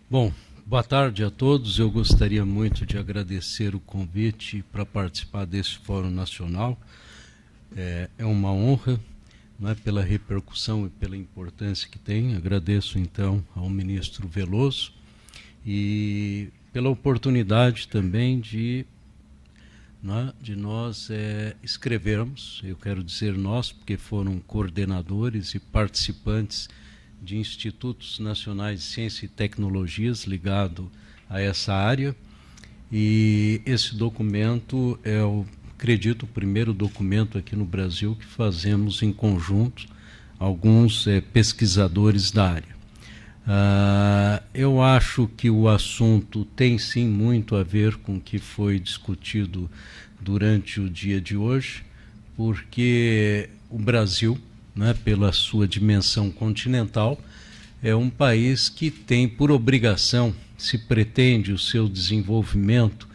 Bom, boa tarde a todos. Eu gostaria muito de agradecer o convite para participar desse Fórum Nacional. É uma honra, não é, pela repercussão e pela importância que tem. Agradeço, então, ao ministro Veloso e pela oportunidade também de nós escrevermos, eu quero dizer nós, porque foram coordenadores e participantes de institutos nacionais de ciência e tecnologias ligado a essa área, e esse documento é, acredito, o primeiro documento aqui no Brasil que fazemos em conjunto alguns pesquisadores da área. Eu acho que o assunto tem sim muito a ver com o que foi discutido durante o dia de hoje, porque o Brasil, né, pela sua dimensão continental, é um país que tem por obrigação, se pretende o seu desenvolvimento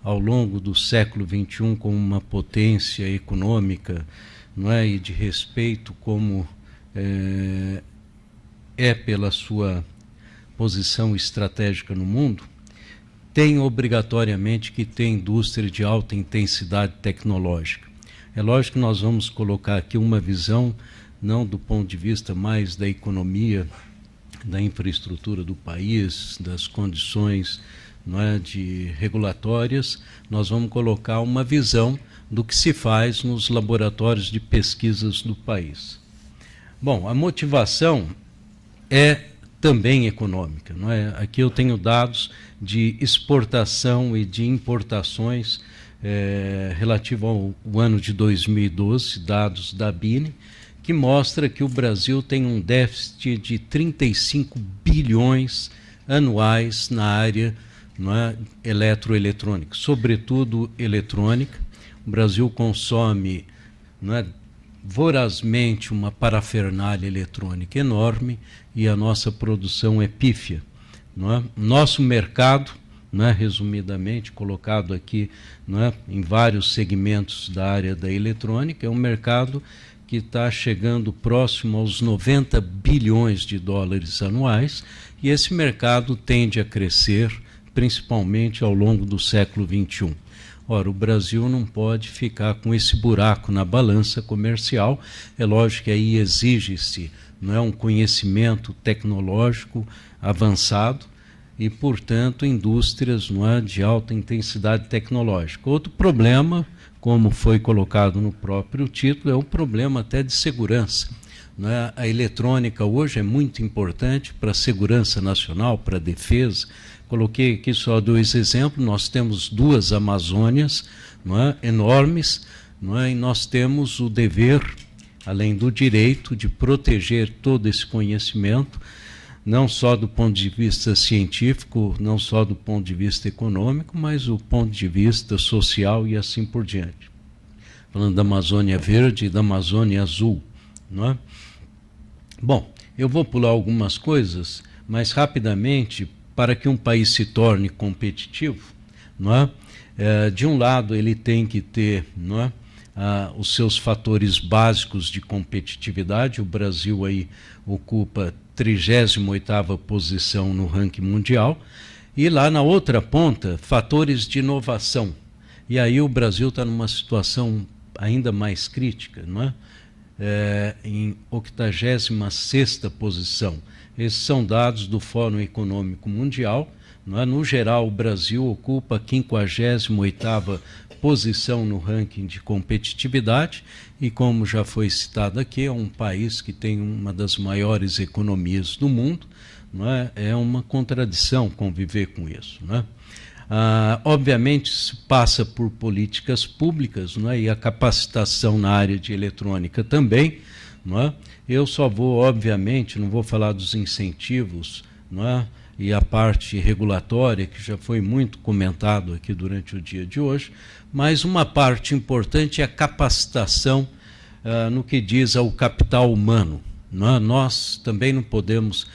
ao longo do século XXI como uma potência econômica, não é, e de respeito como pela sua posição estratégica no mundo, tem obrigatoriamente que ter indústria de alta intensidade tecnológica. É lógico que nós vamos colocar aqui uma visão não do ponto de vista mais da economia, da infraestrutura do país, das condições, não é, de regulatórias, nós vamos colocar uma visão do que se faz nos laboratórios de pesquisas do país. Bom, a motivação é também econômica, não é? Aqui eu tenho dados de exportação e de importações relativo ao ano de 2012, dados da BINE, que mostra que o Brasil tem um déficit de 35 bilhões anuais na área, não é, eletroeletrônica, sobretudo eletrônica. O Brasil consome, não é, vorazmente uma parafernália eletrônica enorme e a nossa produção é pífia. Não é? Nosso mercado, não é, resumidamente colocado aqui, não é, em vários segmentos da área da eletrônica, é um mercado que está chegando próximo aos 90 bilhões de dólares anuais, e esse mercado tende a crescer, principalmente ao longo do século XXI. Ora, o Brasil não pode ficar com esse buraco na balança comercial. É lógico que aí exige-se, não é, um conhecimento tecnológico avançado e, portanto, indústrias, não é, de alta intensidade tecnológica. Outro problema, como foi colocado no próprio título, é o problema até de segurança. Não é? A eletrônica hoje é muito importante para a segurança nacional, para a defesa. Coloquei aqui só dois exemplos. Nós temos duas Amazônias, não é, enormes, não é, e nós temos o dever, além do direito, de proteger todo esse conhecimento, não só do ponto de vista científico, não só do ponto de vista econômico, mas do ponto de vista social e assim por diante. Falando da Amazônia Verde e da Amazônia Azul, não é? Bom, eu vou pular algumas coisas, mas rapidamente, para que um país se torne competitivo, não é? De um lado ele tem que ter, não é, os seus fatores básicos de competitividade. O Brasil aí ocupa 38ª posição no ranking mundial, e lá na outra ponta, fatores de inovação. E aí o Brasil está numa situação ainda mais crítica, não é? Em 86ª posição. Esses são dados do Fórum Econômico Mundial, não é? No geral, o Brasil ocupa a 58ª posição no ranking de competitividade e, como já foi citado aqui, é um país que tem uma das maiores economias do mundo, não é? É uma contradição conviver com isso, não é? Obviamente, se passa por políticas públicas, não é? E a capacitação na área de eletrônica também, não é? Eu só vou, obviamente, não vou falar dos incentivos, não é? E a parte regulatória, que já foi muito comentado aqui durante o dia de hoje, mas uma parte importante é a capacitação no que diz ao capital humano. Não é? Nós também não podemos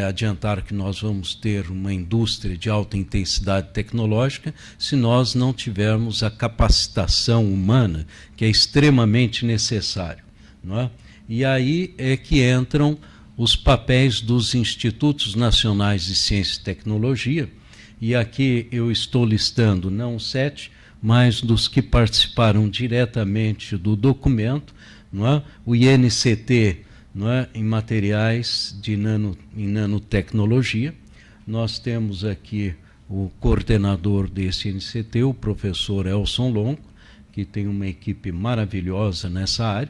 adiantar que nós vamos ter uma indústria de alta intensidade tecnológica se nós não tivermos a capacitação humana, que é extremamente necessário. Não é? E aí é que entram os papéis dos Institutos Nacionais de Ciência e Tecnologia, e aqui eu estou listando não 7, mas dos que participaram diretamente do documento, não é? O INCT, não é? Em materiais em nanotecnologia. Nós temos aqui o coordenador desse INCT, o professor Elson Longo, que tem uma equipe maravilhosa nessa área,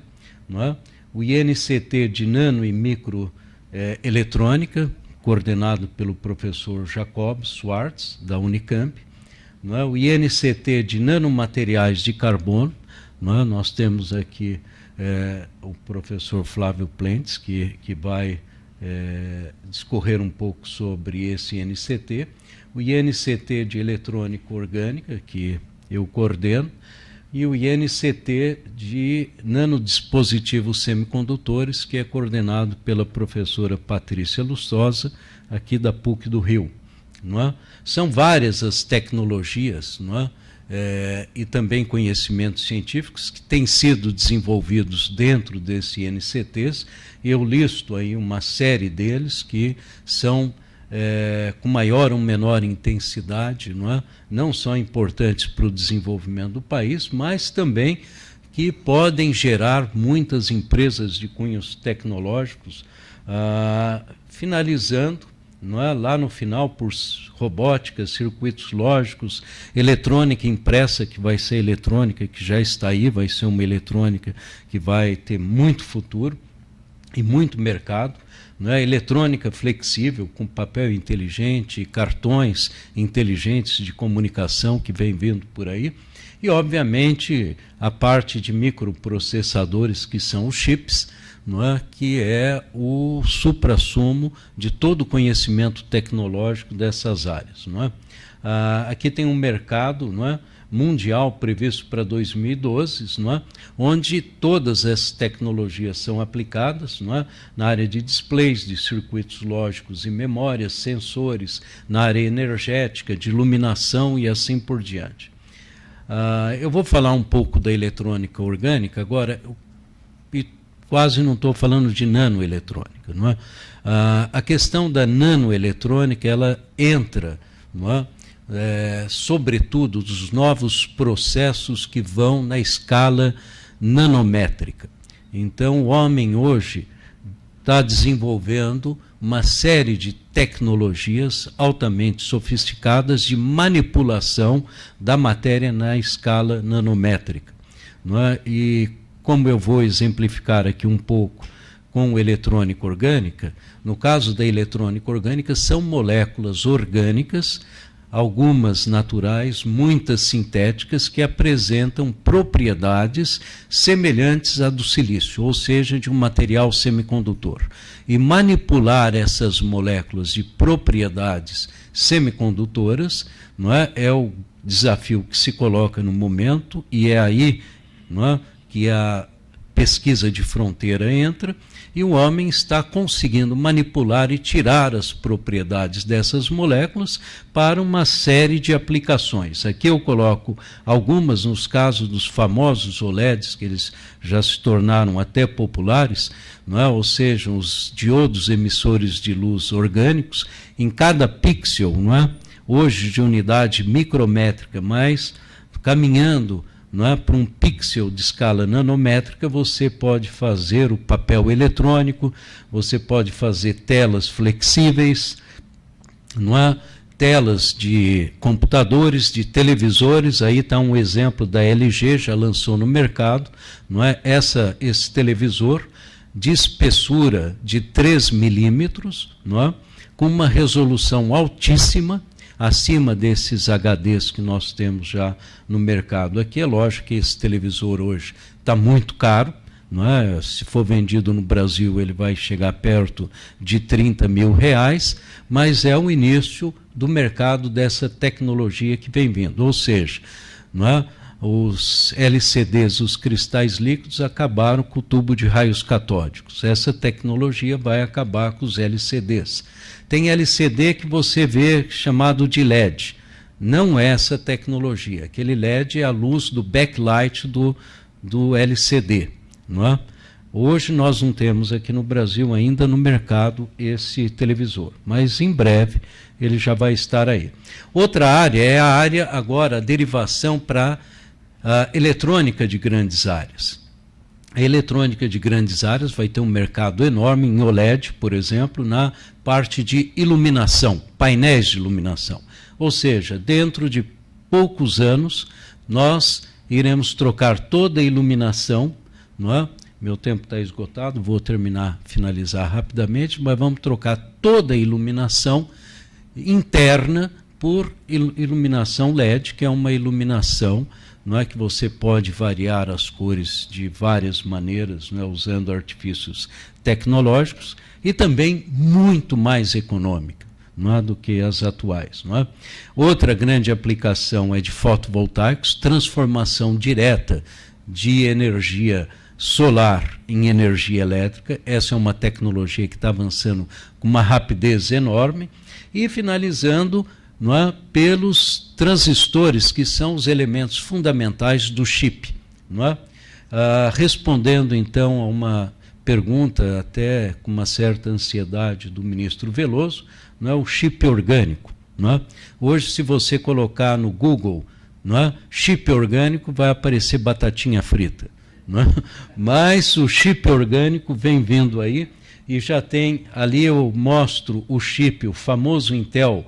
não é? O INCT de Nano e Microeletrônica, coordenado pelo professor Jacob Schwartz, da Unicamp, não é? O INCT de Nanomateriais de Carbono, não é? Nós temos aqui o professor Flávio Plentes, que vai discorrer um pouco sobre esse INCT, o INCT de Eletrônica Orgânica, que eu coordeno, e o INCT de Nanodispositivos Semicondutores, que é coordenado pela professora Patrícia Lustosa, aqui da PUC do Rio. Não é? São várias as tecnologias, não é? E também conhecimentos científicos que têm sido desenvolvidos dentro desse INCTs. Eu listo aí uma série deles que são com maior ou menor intensidade, não é? Não só importantes para o desenvolvimento do país, mas também que podem gerar muitas empresas de cunhos tecnológicos, finalizando, não é? Lá no final por robótica, circuitos lógicos, eletrônica impressa, que vai ser eletrônica, que já está aí, vai ser uma eletrônica que vai ter muito futuro e muito mercado. Não é? Eletrônica flexível, com papel inteligente, cartões inteligentes de comunicação que vem vindo por aí. E, obviamente, a parte de microprocessadores, que são os chips, não é? Que é o suprassumo de todo o conhecimento tecnológico dessas áreas. Não é? Aqui tem um mercado, não é? Mundial previsto para 2012, não é? Onde todas essas tecnologias são aplicadas, não é? Na área de displays, de circuitos lógicos e memórias, sensores, na área energética, de iluminação e assim por diante. Eu vou falar um pouco da eletrônica orgânica agora, e quase não estou falando de nanoeletrônica. Não é? A questão da nanoeletrônica, ela entra, não é? Sobretudo dos novos processos que vão na escala nanométrica. Então, o homem hoje está desenvolvendo uma série de tecnologias altamente sofisticadas de manipulação da matéria na escala nanométrica. Não é? E como eu vou exemplificar aqui um pouco com eletrônica orgânica, no caso da eletrônica orgânica, são moléculas orgânicas, algumas naturais, muitas sintéticas, que apresentam propriedades semelhantes à do silício, ou seja, de um material semicondutor. E manipular essas moléculas de propriedades semicondutoras, não é, é o desafio que se coloca no momento, e é aí, não é, que a pesquisa de fronteira entra, e o homem está conseguindo manipular e tirar as propriedades dessas moléculas para uma série de aplicações. Aqui eu coloco algumas nos casos dos famosos OLEDs, que eles já se tornaram até populares, não é? Ou seja, os diodos emissores de luz orgânicos, em cada pixel, não é? Hoje de unidade micrométrica, mas caminhando, não é, para um pixel de escala nanométrica, você pode fazer o papel eletrônico, você pode fazer telas flexíveis, não é, telas de computadores, de televisores. Aí está um exemplo da LG, já lançou no mercado, não é, esse televisor de espessura de 3 milímetros, não é, com uma resolução altíssima, acima desses HDs que nós temos já no mercado. Aqui é lógico que esse televisor hoje está muito caro, não é? Se for vendido no Brasil, ele vai chegar perto de R$30 mil, mas é o início do mercado dessa tecnologia que vem vindo. Ou seja, não é? Os LCDs, os cristais líquidos, acabaram com o tubo de raios catódicos. Essa tecnologia vai acabar com os LCDs. Tem LCD que você vê chamado de LED. Não é essa tecnologia. Aquele LED é a luz do backlight do LCD. Não é? Hoje nós não temos aqui no Brasil ainda no mercado esse televisor, mas em breve ele já vai estar aí. Outra área é a área agora, a derivação para a eletrônica de grandes áreas. A eletrônica de grandes áreas vai ter um mercado enorme em OLED, por exemplo, na parte de iluminação, painéis de iluminação. Ou seja, dentro de poucos anos, nós iremos trocar toda a iluminação, não é? Meu tempo está esgotado, vou finalizar rapidamente, mas vamos trocar toda a iluminação interna por iluminação LED, que é uma iluminação, não é, que você pode variar as cores de várias maneiras, não é, usando artifícios tecnológicos, e também muito mais econômica, não é, do que as atuais. Não é? Outra grande aplicação é de fotovoltaicos, transformação direta de energia solar em energia elétrica. Essa é uma tecnologia que está avançando com uma rapidez enorme. E finalizando, não é, pelos transistores, que são os elementos fundamentais do chip. Não é? Respondendo então a uma pergunta, até com uma certa ansiedade, do ministro Veloso, não é, o chip orgânico. Não é? Hoje, se você colocar no Google, não é, chip orgânico, vai aparecer batatinha frita. Não é? Mas o chip orgânico vem vindo aí, e já tem, ali eu mostro o chip, o famoso Intel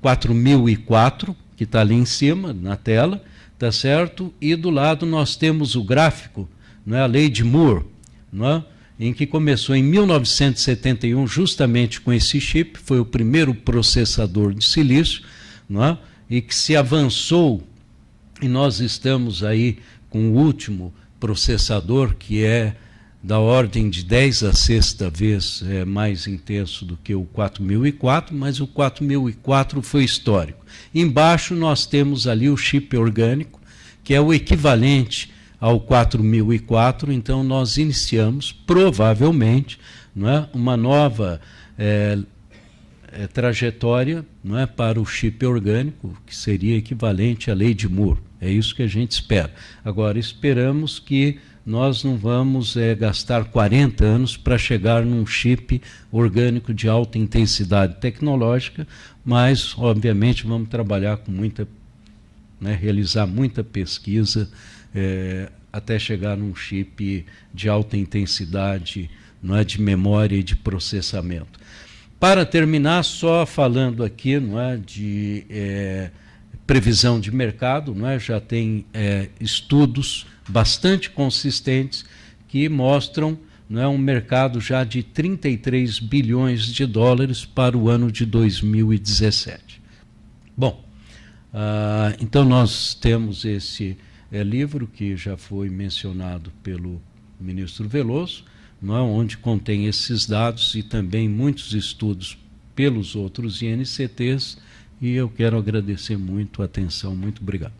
4004, que está ali em cima, na tela, tá certo? E do lado nós temos o gráfico, não é? A lei de Moore, não é? Em que começou em 1971, justamente com esse chip, foi o primeiro processador de silício, não é? E que se avançou, e nós estamos aí com o último processador, que é da ordem de 10 a sexta vez mais intenso do que o 4004, mas o 4004 foi histórico. Embaixo nós temos ali o chip orgânico, que é o equivalente ao 4004, então nós iniciamos, provavelmente, não é, uma nova trajetória, não é, para o chip orgânico, que seria equivalente à lei de Moore. É isso que a gente espera. Agora, esperamos que nós não vamos gastar 40 anos para chegar num chip orgânico de alta intensidade tecnológica, mas, obviamente, vamos trabalhar com muita, né, realizar muita pesquisa até chegar num chip de alta intensidade, não é, de memória e de processamento. Para terminar, só falando aqui, não é, de previsão de mercado, não é, já tem estudos bastante consistentes que mostram, não é, um mercado já de 33 bilhões de dólares para o ano de 2017. Bom, então nós temos esse livro que já foi mencionado pelo ministro Veloso, não é, onde contém esses dados e também muitos estudos pelos outros INCTs, e eu quero agradecer muito a atenção. Muito obrigado.